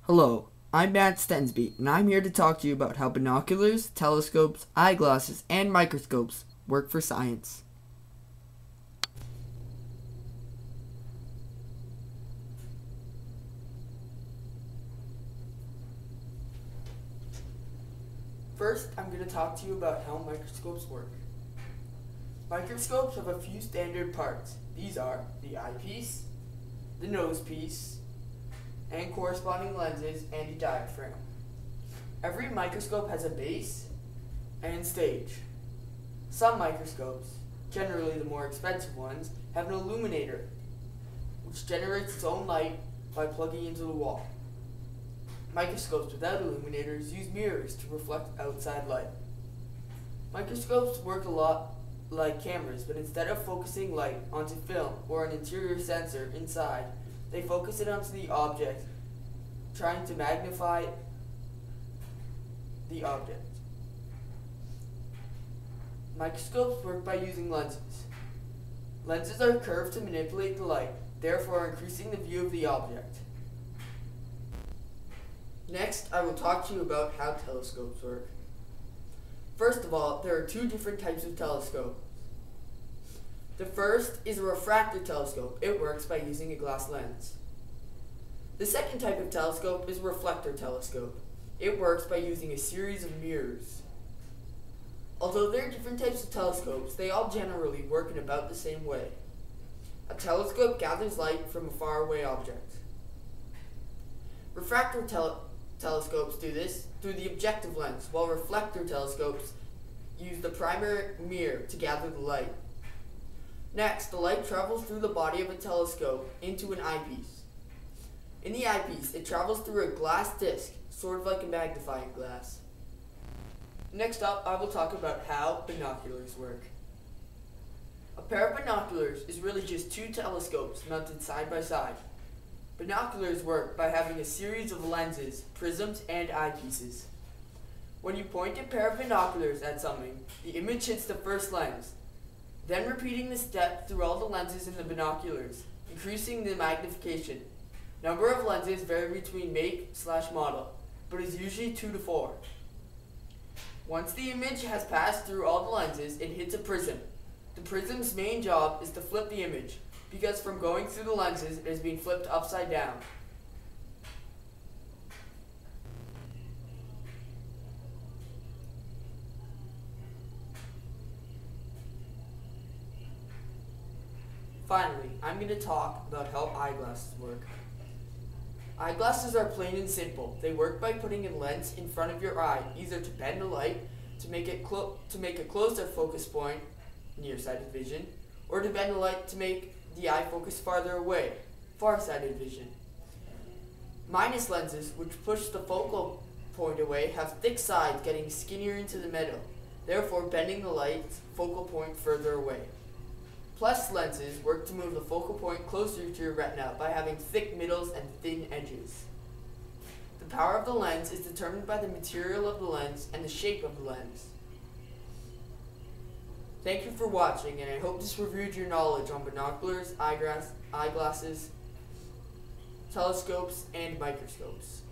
Hello, I'm Matt Stensby, and I'm here to talk to you about how binoculars, telescopes, eyeglasses, and microscopes work for science. First, I'm going to talk to you about how microscopes work. Microscopes have a few standard parts. These are the eyepiece, the nosepiece, and corresponding lenses and a diaphragm. Every microscope has a base and stage. Some microscopes, generally the more expensive ones, have an illuminator, which generates its own light by plugging into the wall. Microscopes without illuminators use mirrors to reflect outside light. Microscopes work a lot like cameras, but instead of focusing light onto film or an interior sensor inside, they focus it onto the object, trying to magnify the object. Microscopes work by using lenses. Lenses are curved to manipulate the light, therefore increasing the view of the object. Next, I will talk to you about how telescopes work. First of all, there are two different types of telescopes. The first is a refractor telescope. It works by using a glass lens. The second type of telescope is a reflector telescope. It works by using a series of mirrors. Although there are different types of telescopes, they all generally work in about the same way. A telescope gathers light from a faraway object. Refractor telescopes do this through the objective lens, while reflector telescopes use the primary mirror to gather the light. Next, the light travels through the body of a telescope into an eyepiece. In the eyepiece, it travels through a glass disc, sort of like a magnifying glass. Next up, I will talk about how binoculars work. A pair of binoculars is really just two telescopes mounted side by side. Binoculars work by having a series of lenses, prisms, and eyepieces. When you point a pair of binoculars at something, the image hits the first lens, then repeating the step through all the lenses in the binoculars, increasing the magnification. Number of lenses vary between make/model, but is usually 2 to 4. Once the image has passed through all the lenses, it hits a prism. The prism's main job is to flip the image, because from going through the lenses, it is being flipped upside down. Finally, I'm going to talk about how eyeglasses work. Eyeglasses are plain and simple. They work by putting a lens in front of your eye, either to bend the light to make a closer focus point, nearsighted vision, or to bend the light to make the eye focus farther away, far-sighted vision. Minus lenses, which push the focal point away, have thick sides getting skinnier into the middle, therefore bending the light's focal point further away. Plus lenses work to move the focal point closer to your retina by having thick middles and thin edges. The power of the lens is determined by the material of the lens and the shape of the lens. Thank you for watching, and I hope this reviewed your knowledge on binoculars, eyeglasses, telescopes, and microscopes.